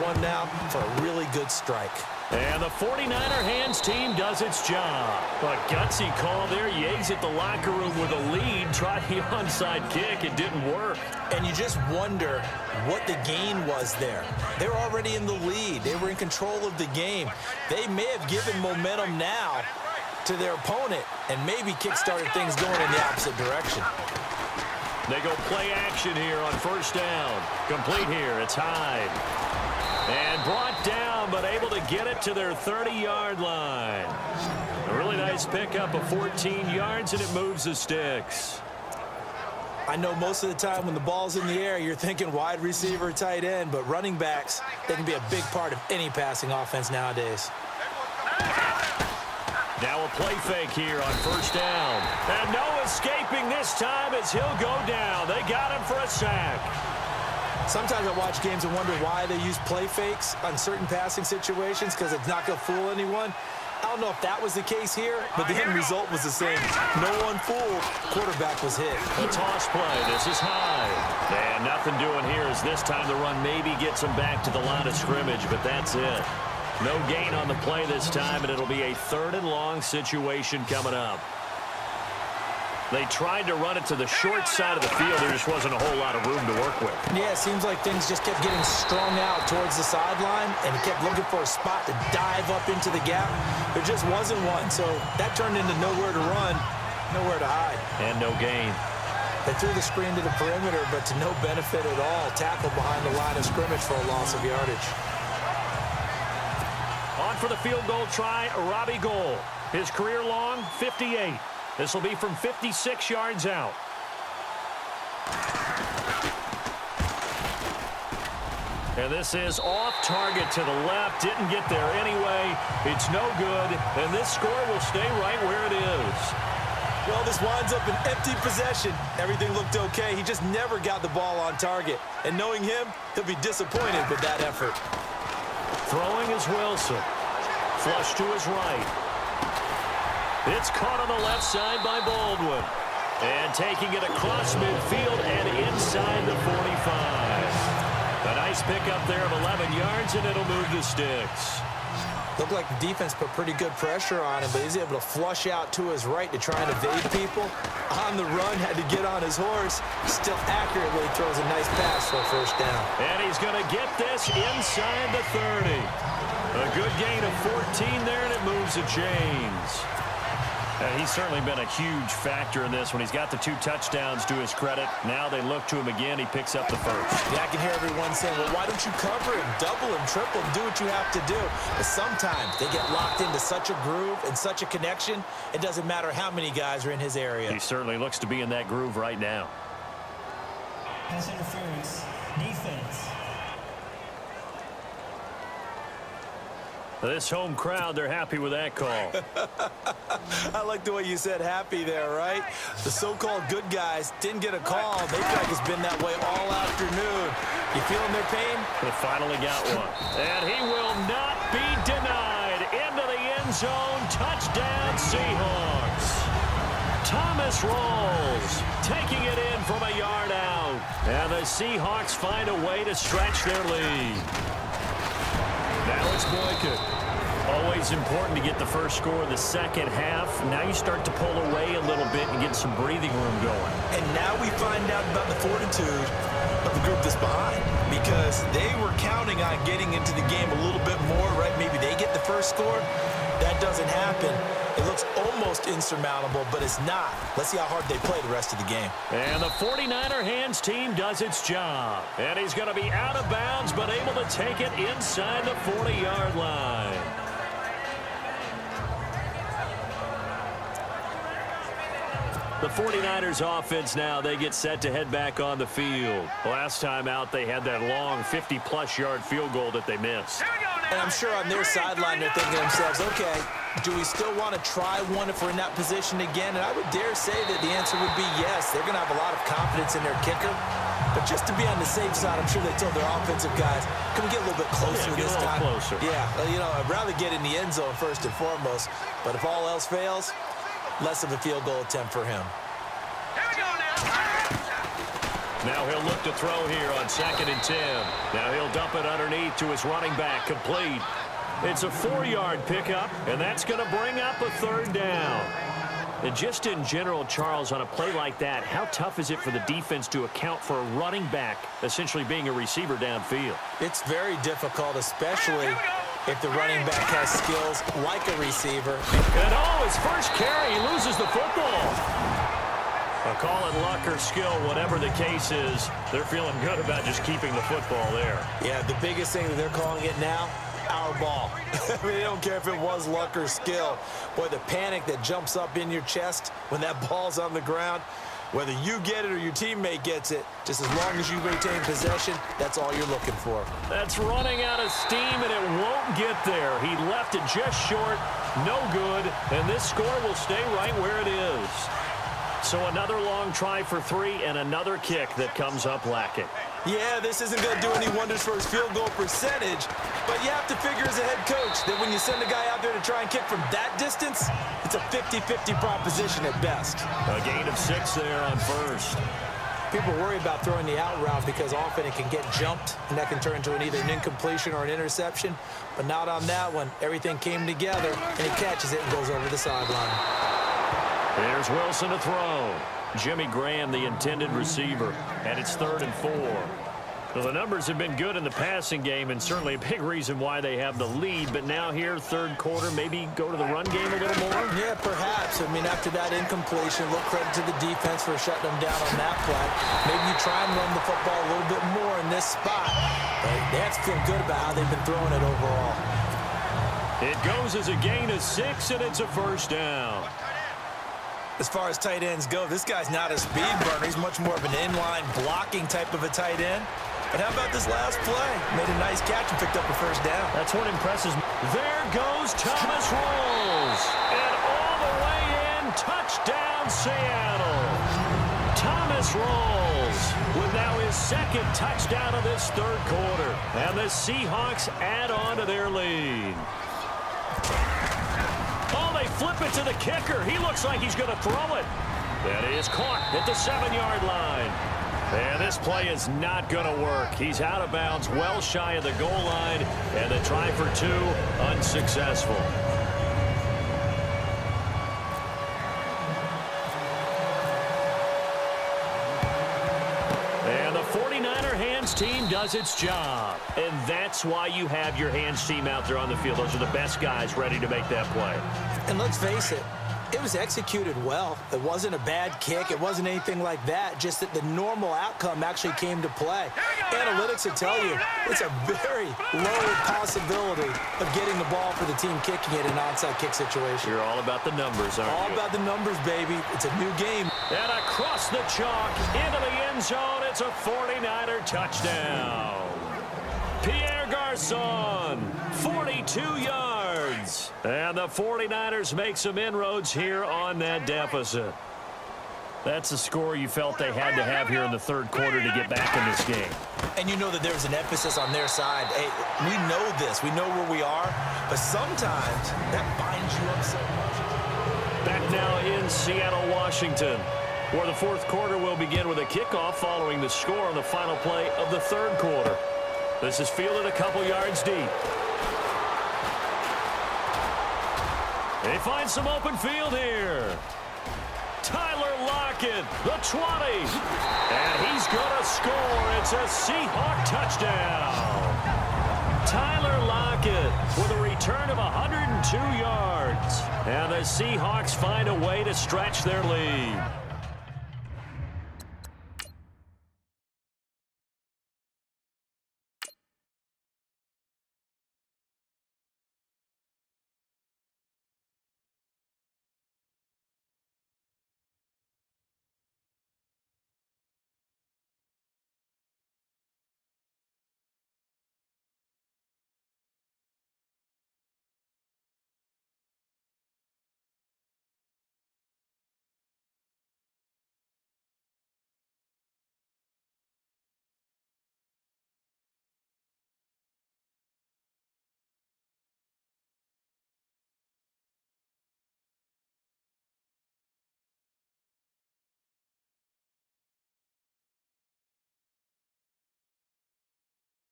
one now for a really good strike. And the 49er hands team does its job. A gutsy call there. You exit the locker room with a lead. Tried the onside kick. It didn't work. And you just wonder what the gain was there. They were already in the lead. They were in control of the game. They may have given momentum now to their opponent and maybe kick-started things going in the opposite direction. They go play action here on first down. Complete here. It's Hyde. And brought down, but able to get it to their 30-yard line. A really nice pickup of 14 yards, and it moves the sticks. I know most of the time when the ball's in the air, you're thinking wide receiver, tight end, but running backs, they can be a big part of any passing offense nowadays. Now a play fake here on first down. And no escaping this time as he'll go down. They got him for a sack. Sometimes I watch games and wonder why they use play fakes on certain passing situations because it's not going to fool anyone. I don't know if that was the case here, but the end result was the same. No one fooled. Quarterback was hit. The toss play. This is Hyde. And nothing doing here as this time the run maybe gets him back to the line of scrimmage, but that's it. No gain on the play this time, and it'll be a 3rd and long situation coming up. They tried to run it to the short side of the field. There just wasn't a whole lot of room to work with. Yeah, it seems like things just kept getting strung out towards the sideline, and he kept looking for a spot to dive up into the gap. There just wasn't one, so that turned into nowhere to run, nowhere to hide. And no gain. They threw the screen to the perimeter, but to no benefit at all. Tackled behind the line of scrimmage for a loss of yardage. On for the field goal try, Robbie Gould. His career long, 58. This will be from 56 yards out. And this is off target to the left. Didn't get there anyway. It's no good. And this score will stay right where it is. Well, this winds up an empty possession. Everything looked okay. He just never got the ball on target. And knowing him, he'll be disappointed with that effort. Throwing is Wilson. Flush to his right. It's caught on the left side by Baldwin. And taking it across midfield and inside the 45. A nice pickup there of 11 yards, and it'll move the sticks. Looked like the defense put pretty good pressure on him, but he's able to flush out to his right to try and evade people. On the run, had to get on his horse. Still accurately throws a nice pass for a first down. And he's going to get this inside the 30. A good gain of 14 there, and it moves the chains. And he's certainly been a huge factor in this when he's got the 2 touchdowns to his credit. Now they look to him again. He picks up the first. Yeah, I can hear everyone saying, well, why don't you cover him, double him, triple him, do what you have to do. But sometimes they get locked into such a groove and such a connection, it doesn't matter how many guys are in his area. He certainly looks to be in that groove right now. Pass interference, defense. This home crowd, they're happy with that call. I like the way you said happy there, right? The so-called good guys didn't get a call. They feel like it's been that way all afternoon. You feeling their pain? They finally got one. And he will not be denied. Into the end zone. Touchdown, Seahawks. Thomas Rawls taking it in from a yard out. And the Seahawks find a way to stretch their lead. Now it's Boykin. Always important to get the first score in the second half. Now you start to pull away a little bit and get some breathing room going. And now we find out about the fortitude of the group that's behind, because they were counting on getting into the game a little bit more, right? Maybe they get the first score. That doesn't happen. It looks almost insurmountable, but it's not. Let's see how hard they play the rest of the game. And the 49er hands team does its job. And he's going to be out of bounds, but able to take it inside the 40-yard line. The 49ers offense now, they get set to head back on the field. Last time out, they had that long 50-plus yard field goal that they missed. And I'm sure on their sideline, they're thinking to themselves, okay, do we still want to try one if we're in that position again? And I would dare say that the answer would be yes. They're going to have a lot of confidence in their kicker. But just to be on the safe side, I'm sure they told their offensive guys, can we get a little bit closer this time? Closer. Yeah, you know, I'd rather get in the end zone first and foremost. But if all else fails, less of a field goal attempt for him. Now he'll look to throw here on 2nd and 10. Now he'll dump it underneath to his running back, complete. It's a 4-yard pickup, and that's going to bring up a 3rd down. And just in general, Charles, on a play like that, how tough is it for the defense to account for a running back essentially being a receiver downfield? It's very difficult, especially if the running back has skills like a receiver. And his first carry, he loses the football. I'll call it luck or skill, whatever the case is. They're feeling good about just keeping the football there. Yeah, the biggest thing that they're calling it now, our ball. I mean, they don't care if it was luck or skill. Boy, the panic that jumps up in your chest when that ball's on the ground, whether you get it or your teammate gets it, just as long as you maintain possession, that's all you're looking for. That's running out of steam, and it won't get there. He left it just short, no good, and this score will stay right where it is. So another long try for 3 and another kick that comes up lacking. Yeah, this isn't going to do any wonders for his field goal percentage, but you have to figure as a head coach that when you send a guy out there to try and kick from that distance, it's a 50-50 proposition at best. A gain of 6 there on 1st. People worry about throwing the out route because often it can get jumped, and that can turn into either an incompletion or an interception, but not on that one. Everything came together, and he catches it and goes over the sideline. There's Wilson to throw. Jimmy Graham, the intended receiver, and it's 3rd and 4. Well, the numbers have been good in the passing game, and certainly a big reason why they have the lead. But now here, 3rd quarter, maybe go to the run game a little more? Yeah, perhaps. I mean, after that incompletion, a little credit to the defense for shutting them down on that play. Maybe you try and run the football a little bit more in this spot. But they have to feel good about how they've been throwing it overall. It goes as a gain of 6, and it's a 1st down. As far as tight ends go, this guy's not a speed burner. He's much more of an inline blocking type of a tight end. But how about this last play? Made a nice catch and picked up a 1st down. That's what impresses me. There goes Thomas Rolls. And all the way in, touchdown Seattle. Thomas Rolls with now his 2nd touchdown of this 3rd quarter. And the Seahawks add on to their lead. They flip it to the kicker. He looks like he's going to throw it. That is caught at the 7-yard line. And this play is not going to work. He's out of bounds, well shy of the goal line. And the try for 2, unsuccessful. And the 49er hands team does its job. And that's why you have your hands team out there on the field. Those are the best guys ready to make that play. And let's face it, it was executed well. It wasn't a bad kick. It wasn't anything like that. Just that the normal outcome actually came to play. Analytics will tell you it's a very low possibility of getting the ball for the team kicking it in an onside kick situation. You're all about the numbers, aren't you? All about the numbers, baby. It's a new game. And across the chalk into the end zone, it's a 49er touchdown. Pierre Garçon, 42 yards. And the 49ers make some inroads here on that deficit. That's the score you felt they had to have here in the 3rd quarter to get back in this game. And you know that there's an emphasis on their side. Hey, we know this. We know where we are. But sometimes that binds you up so much. Back now in Seattle, Washington, where the 4th quarter will begin with a kickoff following the score on the final play of the 3rd quarter. This is fielded a couple yards deep. They find some open field here. Tyler Lockett, the 20. And he's going to score. It's a Seahawk touchdown. Tyler Lockett with a return of 102 yards. And the Seahawks find a way to stretch their lead.